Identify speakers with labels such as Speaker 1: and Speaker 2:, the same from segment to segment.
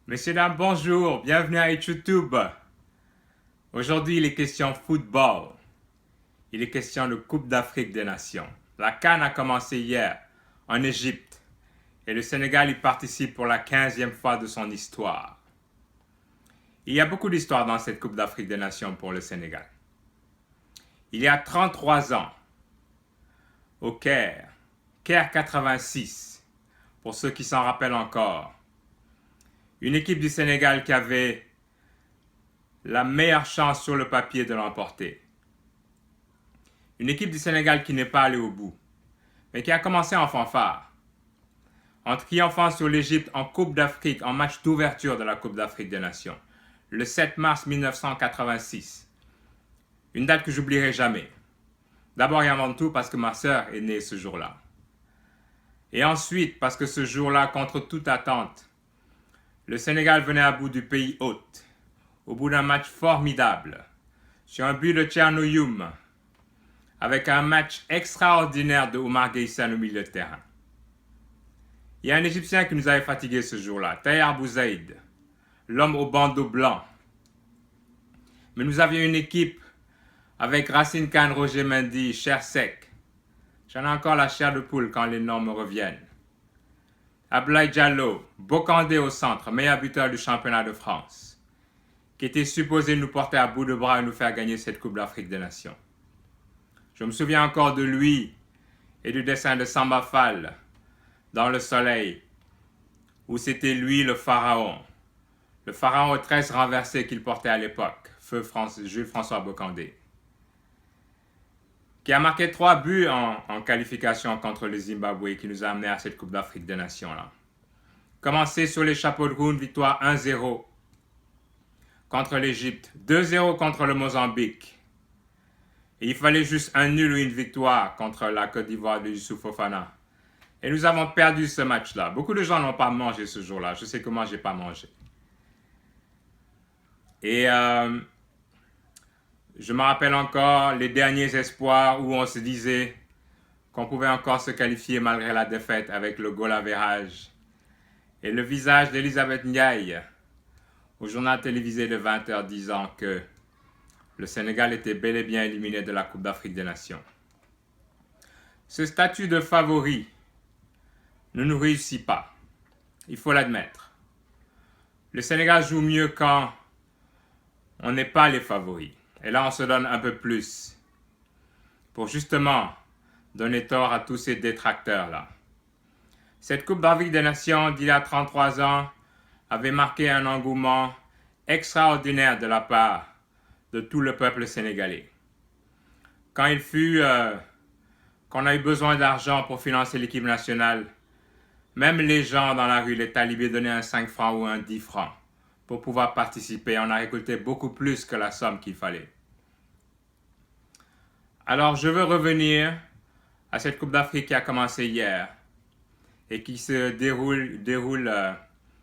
Speaker 1: Messieurs, dames, bonjour, bienvenue à YouTube. Aujourd'hui, il est question football. Il est question de Coupe d'Afrique des Nations. La CAN a commencé hier en Égypte et le Sénégal y participe pour la 15e fois de son histoire. Il y a beaucoup d'histoires dans cette Coupe d'Afrique des Nations pour le Sénégal. Il y a 33 ans, au Caire 86, pour ceux qui s'en rappellent encore, une équipe du Sénégal qui avait la meilleure chance sur le papier de l'emporter. Une équipe du Sénégal qui n'est pas allée au bout, mais qui a commencé en fanfare, en triomphant sur l'Égypte en Coupe d'Afrique, en match d'ouverture de la Coupe d'Afrique des Nations, le 7 mars 1986. Une date que j'oublierai jamais. D'abord et avant tout parce que ma sœur est née ce jour-là. Et ensuite parce que ce jour-là, contre toute attente, le Sénégal venait à bout du pays hôte, au bout d'un match formidable, sur un but de Thierno Youm, avec un match extraordinaire de Oumar Gueye au milieu de terrain. Il y a un Égyptien qui nous avait fatigués ce jour-là, Taher Bouzaïd, l'homme au bandeau blanc. Mais nous avions une équipe avec Racine Khan, Roger Mendy, chair sec. J'en ai encore la chair de poule quand les noms me reviennent. Ablaye Diallo, Bokandé au centre, meilleur buteur du championnat de France, qui était supposé nous porter à bout de bras et nous faire gagner cette Coupe d'Afrique des Nations. Je me souviens encore de lui et du dessin de Samba Fall dans Le Soleil, où c'était lui le pharaon aux tresses renversées qu'il portait à l'époque, feu Jules François Bocandé, qui a marqué 3 buts en qualification contre le Zimbabwe, qui nous a amenés à cette Coupe d'Afrique des Nations-là. Commencé sur les chapeaux de roue, une victoire 1-0 contre l'Égypte, 2-0 contre le Mozambique. Et il fallait juste un nul ou une victoire contre la Côte d'Ivoire de Youssouf Fofana. Et nous avons perdu ce match-là. Beaucoup de gens n'ont pas mangé ce jour-là. Je sais que moi, je n'ai pas mangé. Et je me rappelle encore les derniers espoirs où on se disait qu'on pouvait encore se qualifier malgré la défaite avec le goal average. Et le visage d'Elisabeth Ndiaye au journal télévisé de 20h disant que le Sénégal était bel et bien éliminé de la Coupe d'Afrique des Nations. Ce statut de favori ne nous réussit pas. Il faut l'admettre. Le Sénégal joue mieux quand on n'est pas les favoris. Et là, on se donne un peu plus pour justement donner tort à tous ces détracteurs-là. Cette Coupe d'Afrique des Nations d'il y a 33 ans avait marqué un engouement extraordinaire de la part de tout le peuple sénégalais. Quand il fut qu'on a eu besoin d'argent pour financer l'équipe nationale, même les gens dans la rue, les talibés, donnaient un 5 francs ou un 10 francs pour pouvoir participer. On a récolté beaucoup plus que la somme qu'il fallait. Alors, je veux revenir à cette Coupe d'Afrique qui a commencé hier et qui se déroule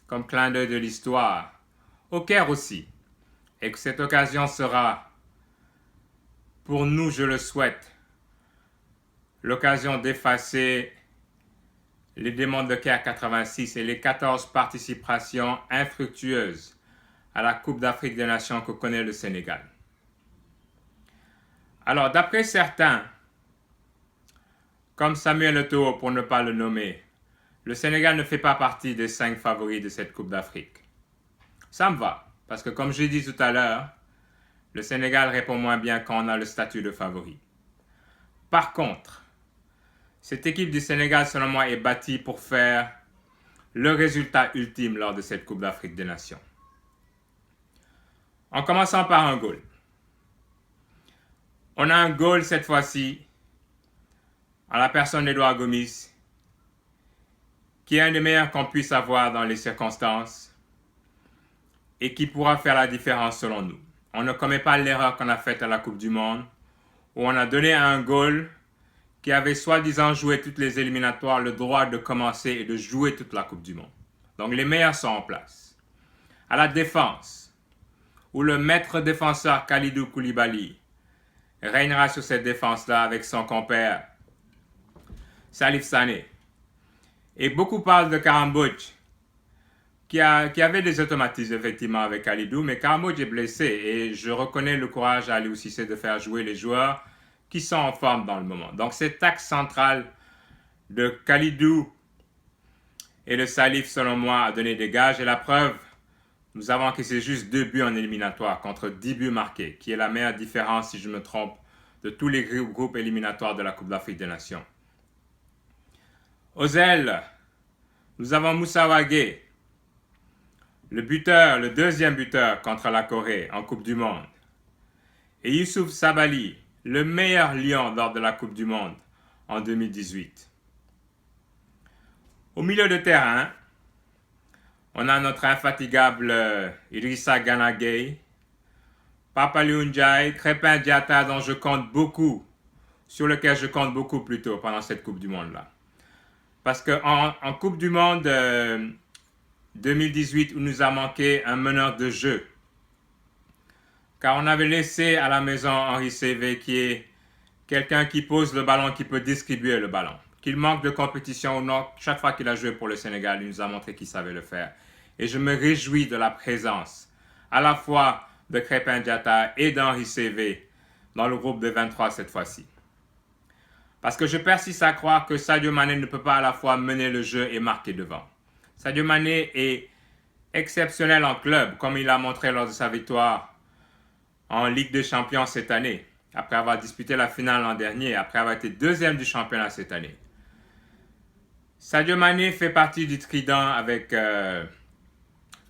Speaker 1: comme clin d'œil de l'histoire, au Caire aussi. Et que cette occasion sera, pour nous, je le souhaite, l'occasion d'effacer les démons de Caire 86 et les 14 participations infructueuses à la Coupe d'Afrique des Nations que connaît le Sénégal. Alors, d'après certains, comme Samuel Eto'o pour ne pas le nommer, le Sénégal ne fait pas partie des 5 favoris de cette Coupe d'Afrique. Ça me va, parce que comme j'ai dit tout à l'heure, le Sénégal répond moins bien quand on a le statut de favori. Par contre, cette équipe du Sénégal, selon moi, est bâtie pour faire le résultat ultime lors de cette Coupe d'Afrique des Nations. En commençant par un goal. On a un goal cette fois-ci à la personne d'Edouard Gomis, qui est un des meilleurs qu'on puisse avoir dans les circonstances et qui pourra faire la différence selon nous. On ne commet pas l'erreur qu'on a faite à la Coupe du Monde, où on a donné à un goal qui avait soi-disant joué toutes les éliminatoires le droit de commencer et de jouer toute la Coupe du Monde. Donc les meilleurs sont en place. À la défense, où le maître défenseur Kalidou Koulibaly régnera sur cette défense-là avec son compère Salif Sané. Et beaucoup parlent de Karambouch, qui avait des automatismes effectivement avec Kalidou, mais Karamoudj est blessé et je reconnais le courage à Aliou Cissé de faire jouer les joueurs qui sont en forme dans le moment. Donc cet axe central de Kalidou et de Salif, selon moi, a donné des gages et la preuve, nous avons encaissé juste 2 buts en éliminatoire contre 10 buts marqués, qui est la meilleure différence, si je me trompe, de tous les groupes éliminatoires de la Coupe d'Afrique des Nations. Aux ailes, nous avons Moussa Wagué, le buteur, le deuxième buteur contre la Corée en Coupe du Monde. Et Youssouf Sabaly, le meilleur lion lors de la Coupe du Monde en 2018. Au milieu de terrain, on a notre infatigable Idrissa Gana Gueye, Papa Alioune Ndiaye, Crépin Diatta dont je compte beaucoup, sur lequel je compte beaucoup plutôt pendant cette Coupe du Monde-là. Parce qu'en Coupe du Monde 2018, où nous a manqué un meneur de jeu, car on avait laissé à la maison Henri Saivet, qui est quelqu'un qui pose le ballon, qui peut distribuer le ballon. Qu'il manque de compétition ou non, chaque fois qu'il a joué pour le Sénégal, il nous a montré qu'il savait le faire. Et je me réjouis de la présence à la fois de Crépin Diatta et d'Henri Saivet dans le groupe de 23 cette fois-ci. Parce que je persiste à croire que Sadio Mané ne peut pas à la fois mener le jeu et marquer devant. Sadio Mané est exceptionnel en club, comme il l'a montré lors de sa victoire en Ligue des Champions cette année, après avoir disputé la finale l'an dernier, après avoir été deuxième du championnat cette année. Sadio Mané fait partie du trident avec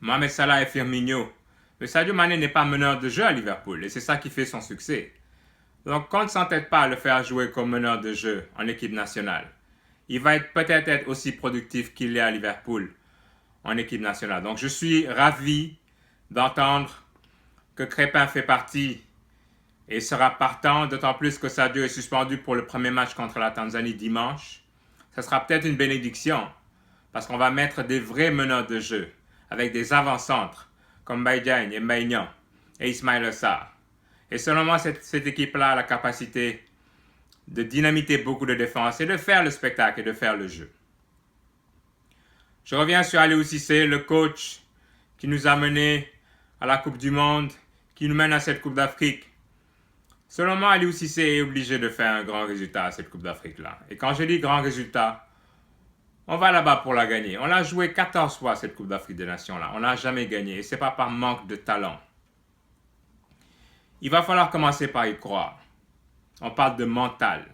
Speaker 1: Mohamed Salah et Firmino. Mais Sadio Mané n'est pas meneur de jeu à Liverpool et c'est ça qui fait son succès. Donc qu'on ne s'entête pas à le faire jouer comme meneur de jeu en équipe nationale. Il va peut-être être aussi productif qu'il l'est à Liverpool en équipe nationale. Donc je suis ravi d'entendre que Crépin fait partie et sera partant, d'autant plus que Sadio est suspendu pour le premier match contre la Tanzanie dimanche. Ça sera peut-être une bénédiction parce qu'on va mettre des vrais meneurs de jeu avec des avant-centres comme Baïdiagne et Maignan et Ismaïla Sarr. Et selon moi, cette équipe-là a la capacité de dynamiter beaucoup de défense et de faire le spectacle et de faire le jeu. Je reviens sur Aliou Cissé, le coach qui nous a menés à la Coupe du Monde, qui nous mène à cette Coupe d'Afrique. Selon moi, Aliou Cissé est obligé de faire un grand résultat à cette Coupe d'Afrique-là. Et quand je dis grand résultat, on va là-bas pour la gagner. On l'a joué 14 fois cette Coupe d'Afrique des Nations-là. On n'a jamais gagné et ce n'est pas par manque de talent. Il va falloir commencer par y croire. On parle de mental.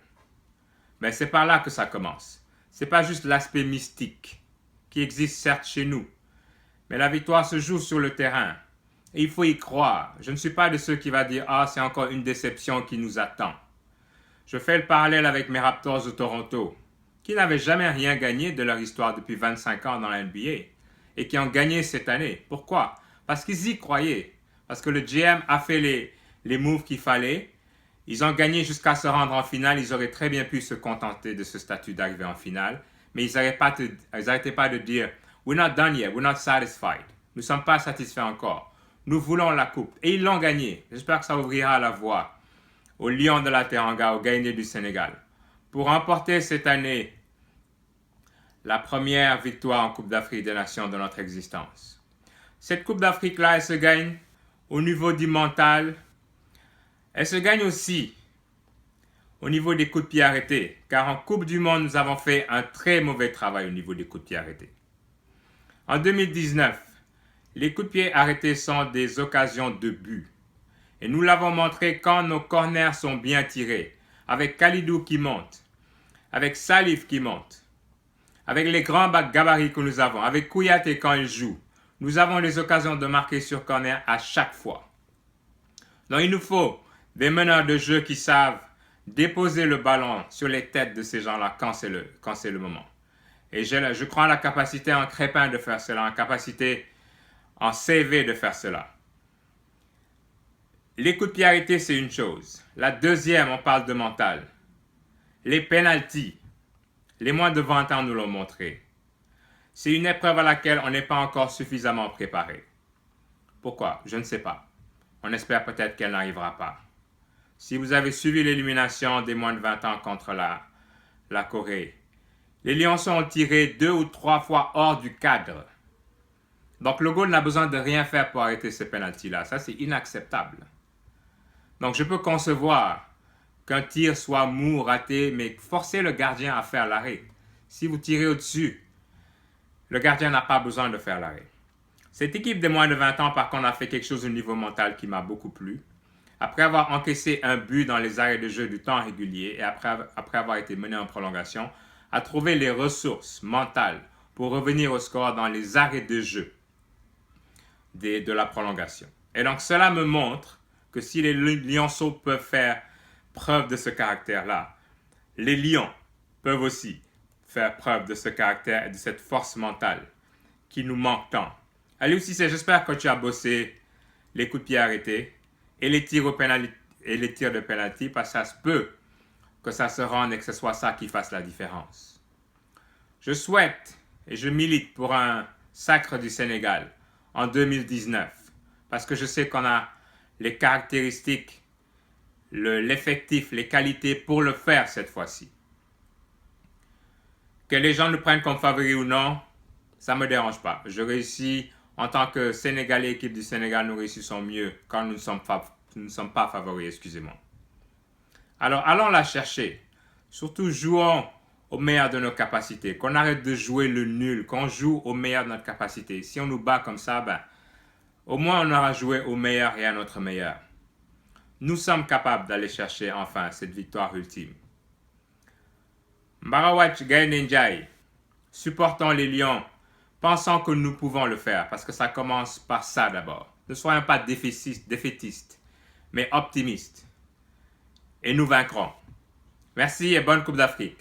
Speaker 1: Mais c'est par là que ça commence. Ce n'est pas juste l'aspect mystique qui existe certes chez nous. Mais la victoire se joue sur le terrain. Et il faut y croire. Je ne suis pas de ceux qui vont dire « Ah, c'est encore une déception qui nous attend ». Je fais le parallèle avec mes Raptors de Toronto, qui n'avaient jamais rien gagné de leur histoire depuis 25 ans dans la NBA et qui ont gagné cette année. Pourquoi? Parce qu'ils y croyaient. Parce que le GM a fait les moves qu'il fallait. Ils ont gagné jusqu'à se rendre en finale. Ils auraient très bien pu se contenter de ce statut d'arriver en finale. Mais ils n'arrêtaient pas de dire « We're not done yet, we're not satisfied ». Nous ne sommes pas satisfaits encore. Nous voulons la coupe. Et ils l'ont gagnée. J'espère que ça ouvrira la voie aux Lions de la Teranga, aux gagnés du Sénégal, pour remporter cette année la première victoire en Coupe d'Afrique des Nations de notre existence. Cette Coupe d'Afrique-là, elle se gagne au niveau du mental. Elle se gagne aussi au niveau des coups de pied arrêtés, car en Coupe du Monde, nous avons fait un très mauvais travail au niveau des coups de pied arrêtés. En 2019, les coups de pied arrêtés sont des occasions de but. Et nous l'avons montré quand nos corners sont bien tirés, avec Kalidou qui monte, avec Salif qui monte, avec les grands gabarits que nous avons, avec Kouyaté quand il joue. Nous avons les occasions de marquer sur corner à chaque fois. Donc il nous faut des meneurs de jeu qui savent déposer le ballon sur les têtes de ces gens-là quand c'est le moment. Et je crois en la capacité en Crépin de faire cela, en capacité en CV de faire cela. Les coups de pied arrêtés, c'est une chose. La deuxième, on parle de mental. Les pénaltys, les moins de 20 ans nous l'ont montré. C'est une épreuve à laquelle on n'est pas encore suffisamment préparé. Pourquoi? Je ne sais pas. On espère peut-être qu'elle n'arrivera pas. Si vous avez suivi l'élimination des moins de 20 ans contre la Corée, les Lions ont tiré 2 ou 3 fois hors du cadre. Donc le goal n'a besoin de rien faire pour arrêter ce penalty-là. Ça, c'est inacceptable. Donc je peux concevoir qu'un tir soit mou, raté, mais forcer le gardien à faire l'arrêt. Si vous tirez au-dessus, le gardien n'a pas besoin de faire l'arrêt. Cette équipe de moins de 20 ans, par contre, a fait quelque chose au niveau mental qui m'a beaucoup plu. Après avoir encaissé un but dans les arrêts de jeu du temps régulier et après avoir été mené en prolongation, a trouvé les ressources mentales pour revenir au score dans les arrêts de jeu de la prolongation. Et donc cela me montre que si les Lionceaux peuvent faire preuve de ce caractère-là, les Lions peuvent aussi faire preuve de ce caractère et de cette force mentale qui nous manque tant. Allez aussi, j'espère que tu as bossé les coups de pied arrêtés et les tirs de penalty, parce que ça se peut que ça se rende et que ce soit ça qui fasse la différence. Je souhaite et je milite pour un sacre du Sénégal en 2019, parce que je sais qu'on a les caractéristiques, l'effectif, les qualités pour le faire cette fois-ci. Que les gens nous prennent comme favoris ou non, ça ne me dérange pas. Je réussis, en tant que Sénégalais, équipe du Sénégal, nous réussissons mieux quand nous ne sommes pas favoris, excusez-moi. Alors, allons la chercher. Surtout, jouons au meilleur de nos capacités. Qu'on arrête de jouer le nul, qu'on joue au meilleur de notre capacité. Si on nous bat comme ça, au moins on aura joué au meilleur et à notre meilleur. Nous sommes capables d'aller chercher enfin cette victoire ultime. Mbarawach Gaye Ndiaye, supportons les Lions, pensons que nous pouvons le faire, parce que ça commence par ça d'abord. Ne soyons pas défaitistes, mais optimistes. Et nous vaincrons. Merci et bonne Coupe d'Afrique.